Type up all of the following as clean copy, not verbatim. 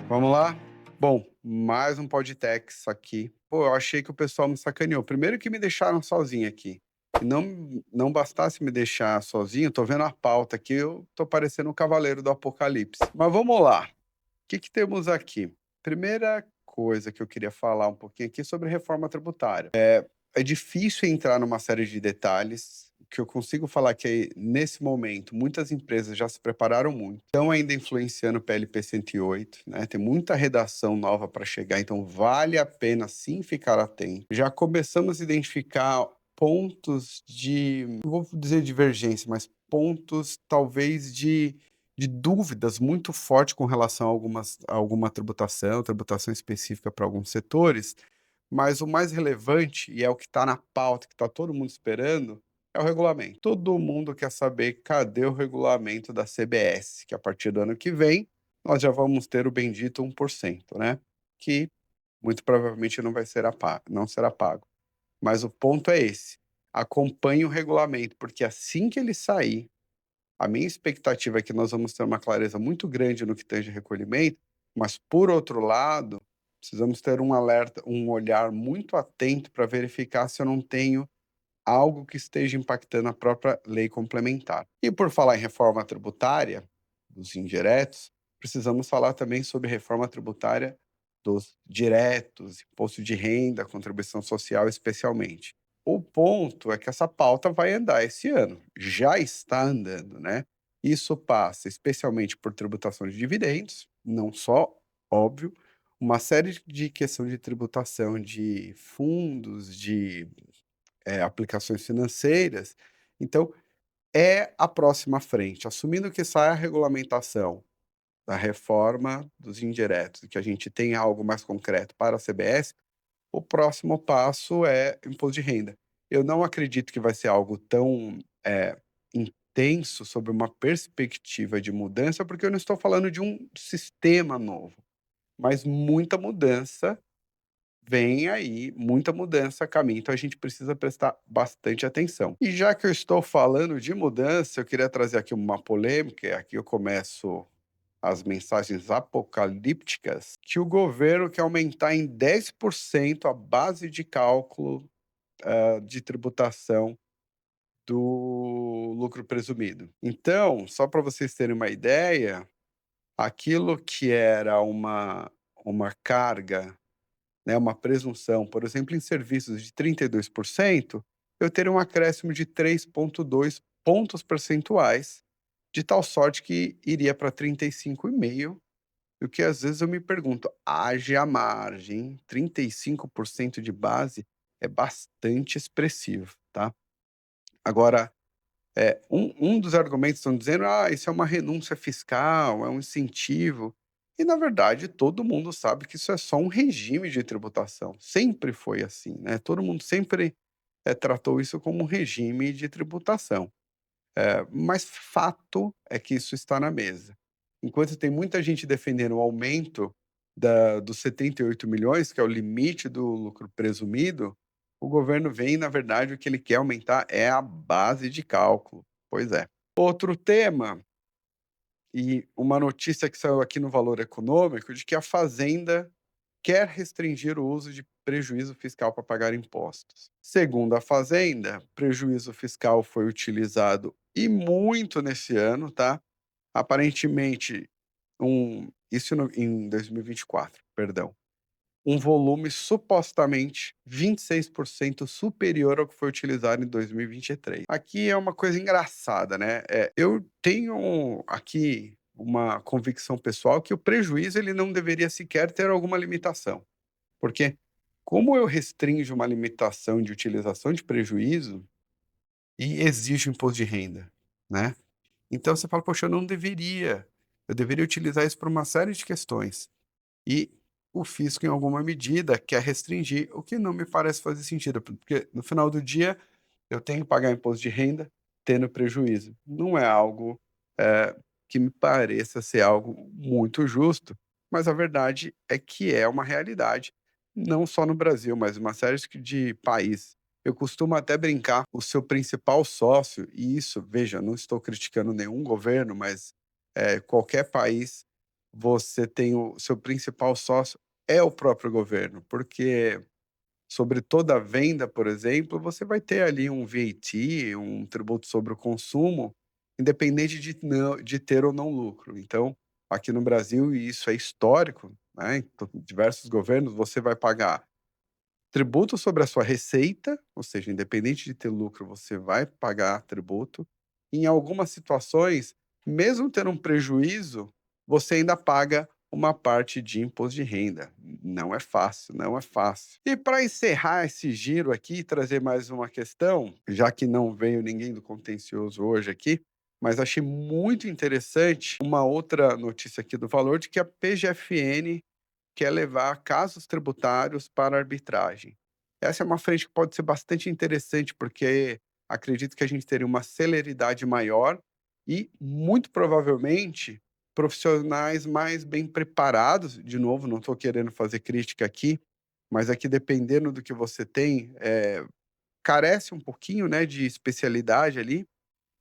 Vamos lá? Bom, mais um Podtex aqui. Pô, eu achei que o pessoal me sacaneou. Primeiro que me deixaram sozinho aqui. E não bastasse me deixar sozinho, tô vendo a pauta aqui, eu tô parecendo um cavaleiro do apocalipse. Mas vamos lá. O que que temos aqui? Primeira coisa que eu queria falar um pouquinho aqui sobre reforma tributária. É difícil entrar numa série de detalhes. O que eu consigo falar que nesse momento muitas empresas já se prepararam muito, estão ainda influenciando o PLP 108, né? Tem muita redação nova para chegar, então vale a pena sim ficar atento. Já começamos a identificar pontos de, não vou dizer divergência, mas pontos talvez de dúvidas muito forte com relação a alguma tributação específica para alguns setores, mas o mais relevante, e é o que está na pauta, que está todo mundo esperando, é o regulamento. Todo mundo quer saber cadê o regulamento da CBS, que a partir do ano que vem nós já vamos ter o bendito 1%, né? Que muito provavelmente não será pago. Mas o ponto é esse: acompanhe o regulamento, porque assim que ele sair, a minha expectativa é que nós vamos ter uma clareza muito grande no que tange recolhimento, mas, por outro lado, precisamos ter um alerta, um olhar muito atento para verificar se eu não tenho algo que esteja impactando a própria lei complementar. E por falar em reforma tributária, dos indiretos, precisamos falar também sobre reforma tributária dos diretos, imposto de renda, contribuição social especialmente. O ponto é que essa pauta vai andar esse ano, já está andando, né? Isso passa especialmente por tributação de dividendos, não só, óbvio, uma série de questão de tributação de fundos, de aplicações financeiras. Então, é a próxima frente. Assumindo que sai a regulamentação da reforma dos indiretos e que a gente tem algo mais concreto para a CBS, o próximo passo é imposto de renda. Eu não acredito que vai ser algo tão intenso sobre uma perspectiva de mudança, porque eu não estou falando de um sistema novo, mas muita mudança vem aí, muita mudança a caminho, então a gente precisa prestar bastante atenção. E já que eu estou falando de mudança, eu queria trazer aqui uma polêmica, e aqui eu começo as mensagens apocalípticas, que o governo quer aumentar em 10% a base de cálculo, de tributação do lucro presumido. Então, só para vocês terem uma ideia, aquilo que era uma carga, né, uma presunção, por exemplo, em serviços de 32%, eu teria um acréscimo de 3,2 pontos percentuais, de tal sorte que iria para 35,5%, o que às vezes eu me pergunto, haja margem, 35% de base é bastante expressivo, tá? Agora, um dos argumentos estão dizendo: "Ah, isso é uma renúncia fiscal, é um incentivo", e na verdade todo mundo sabe que isso é só um regime de tributação, sempre foi assim, né, todo mundo sempre, tratou isso como um regime de tributação. Mas fato é que isso está na mesa. Enquanto tem muita gente defendendo o aumento dos 78 milhões, que é o limite do lucro presumido, o governo vem, na verdade, o que ele quer aumentar é a base de cálculo. Pois é. Outro tema, e uma notícia que saiu aqui no Valor Econômico, de que a Fazenda quer restringir o uso de prejuízo fiscal para pagar impostos. Segundo a Fazenda, prejuízo fiscal foi utilizado e muito nesse ano, tá? Aparentemente, em 2024, perdão. Um volume supostamente 26% superior ao que foi utilizado em 2023. Aqui é uma coisa engraçada, né? Eu tenho aqui uma convicção pessoal que o prejuízo ele não deveria sequer ter alguma limitação. Porque como eu restringo uma limitação de utilização de prejuízo e exijo imposto de renda, né? Então você fala, poxa, eu deveria utilizar isso para uma série de questões. E o fisco, em alguma medida, quer restringir, o que não me parece fazer sentido, porque no final do dia eu tenho que pagar imposto de renda tendo prejuízo. Não é algo que me pareça ser algo muito justo, mas a verdade é que é uma realidade, não só no Brasil, mas em uma série de países. Eu costumo até brincar, o seu principal sócio, e isso, veja, não estou criticando nenhum governo, mas qualquer país você tem o seu principal sócio é o próprio governo, porque sobre toda venda, por exemplo, você vai ter ali um VAT, um tributo sobre o consumo, independente de ter ou não lucro. Então, aqui no Brasil, e isso é histórico, né, em diversos governos, você vai pagar tributo sobre a sua receita, ou seja, independente de ter lucro, você vai pagar tributo. Em algumas situações, mesmo tendo um prejuízo, você ainda paga uma parte de imposto de renda. Não é fácil, não é fácil. E para encerrar esse giro aqui, trazer mais uma questão, já que não veio ninguém do contencioso hoje aqui, mas achei muito interessante uma outra notícia aqui do Valor de que a PGFN quer levar casos tributários para arbitragem. Essa é uma frente que pode ser bastante interessante, porque acredito que a gente teria uma celeridade maior e, muito provavelmente, profissionais mais bem preparados. De novo, não estou querendo fazer crítica aqui, mas aqui, dependendo do que você tem, carece um pouquinho, né, de especialidade ali.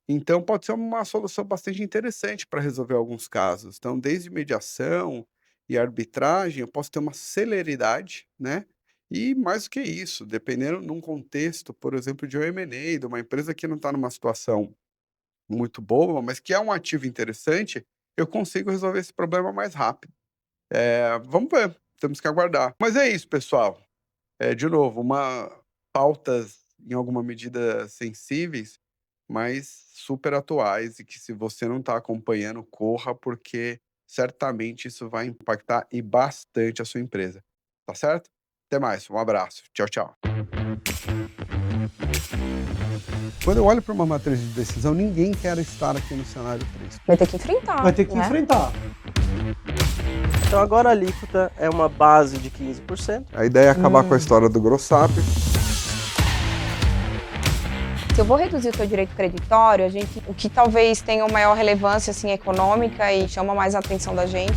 Então pode ser uma solução bastante interessante para resolver alguns casos. Então, desde mediação e arbitragem, eu posso ter uma celeridade, né? E mais do que isso, dependendo num contexto, por exemplo, de um M&A, de uma empresa que não está numa situação muito boa, mas que é um ativo interessante, eu consigo resolver esse problema mais rápido. Vamos ver, temos que aguardar. Mas é isso, pessoal. De novo, pautas em alguma medida sensíveis, mas super atuais e que, se você não está acompanhando, corra, porque certamente isso vai impactar e bastante a sua empresa. Tá certo? Até mais, um abraço. Tchau, tchau. Quando eu olho para uma matriz de decisão, ninguém quer estar aqui no cenário 3. Vai ter que enfrentar. Vai ter que enfrentar. Então agora a alíquota é uma base de 15%. A ideia é acabar com a história do grossap. Se eu vou reduzir o teu direito creditório, o que talvez tenha uma maior relevância assim, econômica e chama mais a atenção da gente,